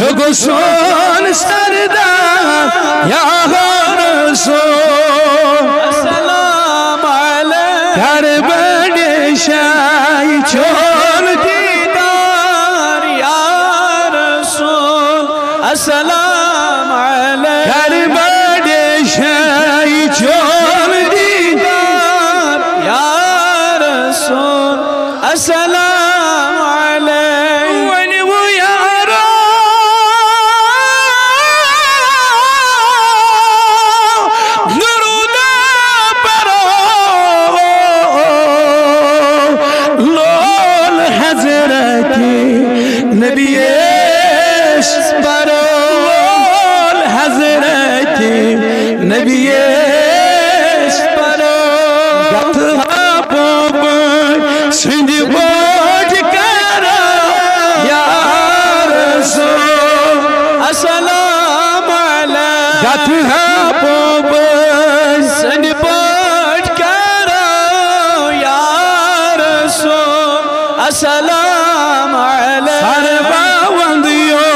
Choguson Sardar Ya Rasul Assalam alayk Kar bade shay chol didar Ya Rasul Assalam alayk Kar bade shay chol didar Ya Rasul Assalam alayk When we are Nuruda Paro Lol Hazrati Nabiyesh Paro Lol Hazrati Nabiyesh Paro Gatha Boba Sindi Boj Kara Ya Rasul Assalam alayk Gatha Boba Sindi Boj Kara Ya Rasul Assalam alayk Sarva Vandiyo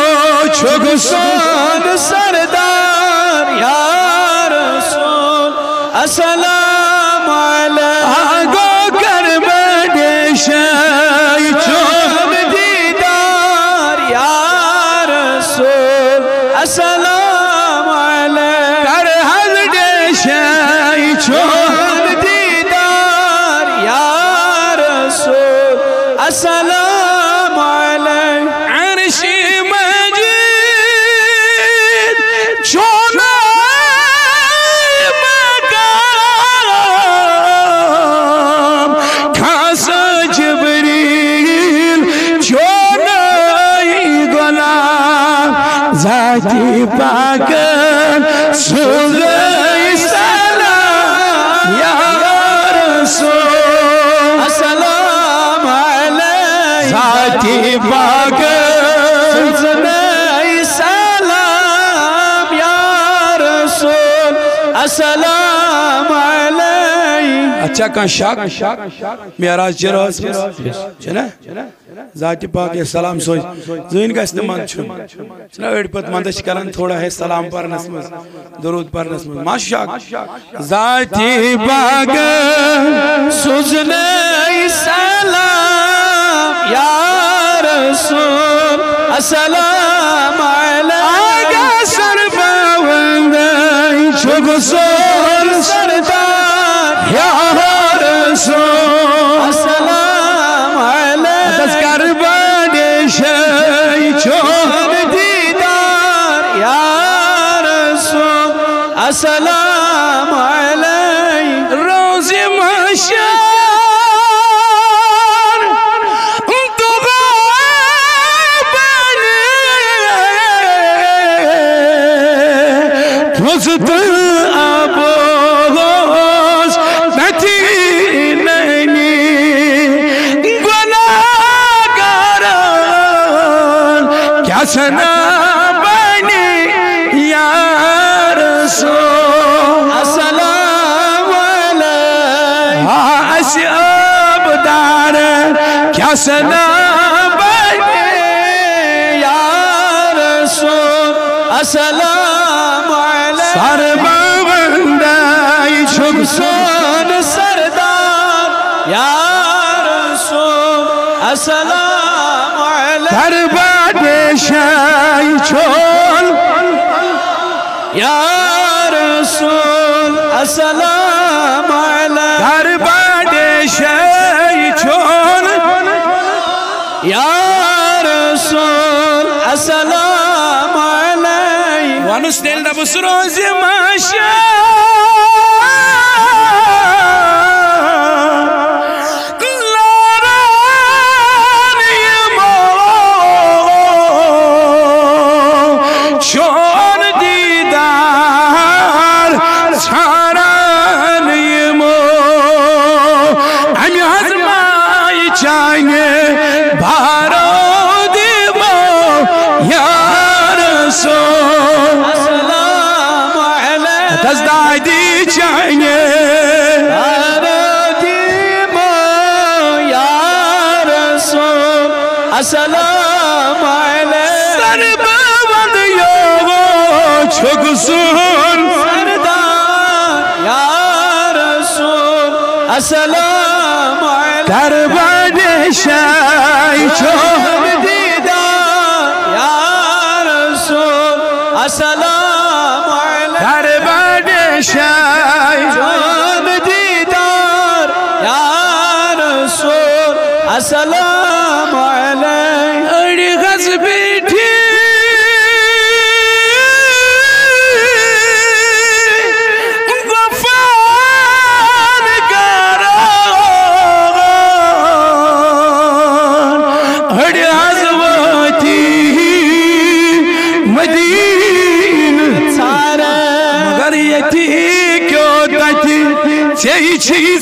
Choguson Sardar Ya Rasul Assalam alayk Ago Karbade Shay Chol Didar Ya Rasul Assalam alayk Kar Hazde Shay Chol Didar Ya Rasul Assalam alayk Arshi Majid Chona Maqam Khasa Jibril Chona Ghulam Zati Pakan Sulay Salam Ya Rasul Assalam alayk Zati Pakan Sulay Salam Ya Rasul Assalam alayk अच्छा का शाक मेराज जराज छना जाति पाक के सलाम सोच जुइन का इस्तेमाल छुन छना एड पत मंदश करन थोड़ा है सलाम परनस में दरूद परनस में माशाक जाति पाक सुजने सलाम या रसूल अस्सलाम अलैक आगा सरबवंदे choguson sardar Ya Rasul Assalam alayk Das Karbade Shay Chol Didar Ya Rasul Assalam alayk Rozi Mashar Tugabani Tuzut Abos Natinani Gunagaran Kya sana bani Ya Rasul Assalam alayk Asyab dar Kya sana bani Ya Rasul Assalam alayk Sarva Vandai Choguson Sardar Ya Rasul Assalam alayk Karbade Shay Chol Ya Rasul Assalam alayk Karbade Shay Chol Ya Rasul Assalam alayk Wanustel da busrozi masha Chon didar charan yemo Ami hazmai chane bharo demo Ya Rasul Assalam alayk Tazdadi chane bharo demo Ya Rasul Assalam alayk छुगसुन सरदार या रसूल अस्सलाम अलैकुम करबले शाय चोम दीदार या रसूल अस्सलाम अलैकुम करबले शाय चोम दीदार या रसूल अस्सलाम अलैकुम अड़ी गज बैठी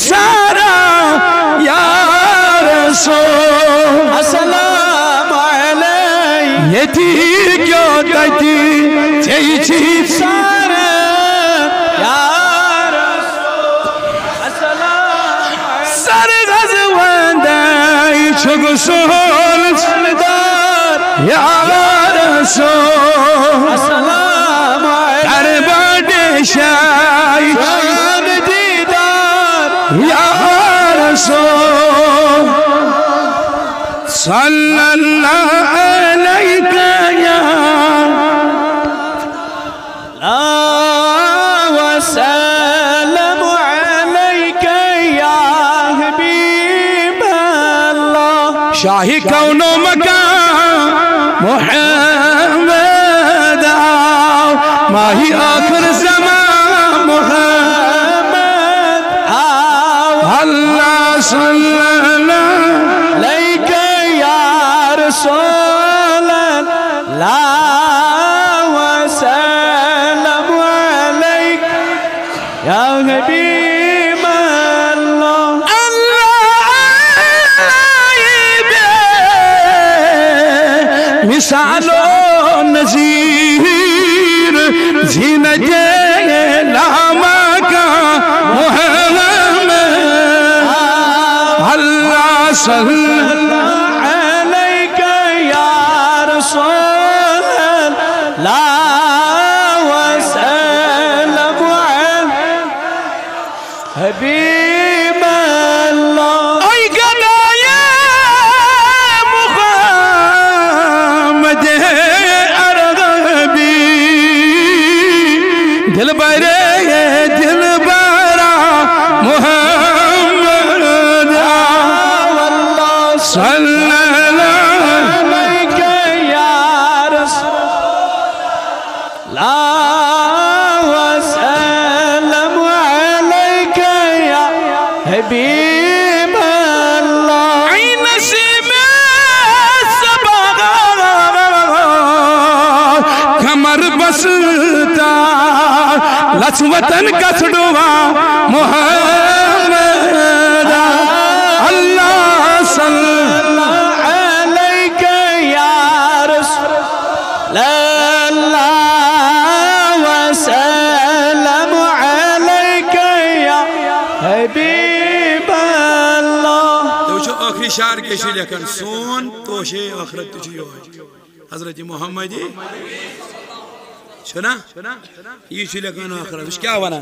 सारा या रसूल अस्सलाम अलैकुम यती क्यों तती सारा या रसूल अस्सलाम सर गज़वंदाई छुगसुल सरदार या रसूल अस्सलाम अलैकुम करबले शाय या रसूल सल्लल्लाहु अलैका या वसल्लम अलैका या हबीब अल्लाह शाही कौनो मकान मुहम्मद माही आखिर ज़मान मुहम्मद अल्लाह सल्लल्लाहु अलैका या रसूल अल्लाह वसल्लम अलैका या हबीब अल्लाह अल्लाह मिसालो नज़ीर ज़ीनत लामा का सल्लल्लाहु अलैका या रसूल अल्लाह वसल्लम अलैका हबीब अल्लाह ओय गनाया मुहम्मद अरगबी दिल बरे दिल बरा सल्लल्लाहु अलैका या रसूल अल्लाह वसल्लम अलैका या हबीब अल्लाह नसीब सबगा कमर बसता लक्ष्मतन कसडुआ मुहम्मद अल्लाह सल्लल्लाहु अलैका या रसूल अल्लाह वसल्लम अलैका या हबीब अल्लाह तो जो आखिरी शार के शे लेखन सोन तोशे आखिरत तुझी हजरत मोहम्मद सुना ये शे लेखन आखिरत क्या वना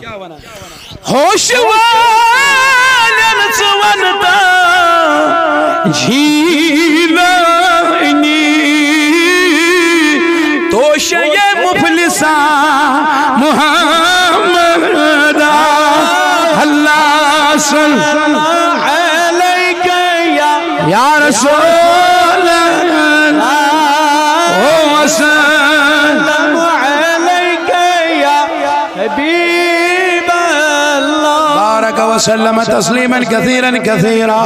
होश वालन सुवनता झीलानी तोशे मुफलिसा मुहम्मद अल्लाह सल्लल्लाहु अलैका या रसूल अल्लाह वसल्लम अलैका या हबीब अल्लाह बारक वसल्लम तस्लीमन कसीरन कसीरा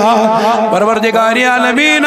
परवरदिगार आलमीन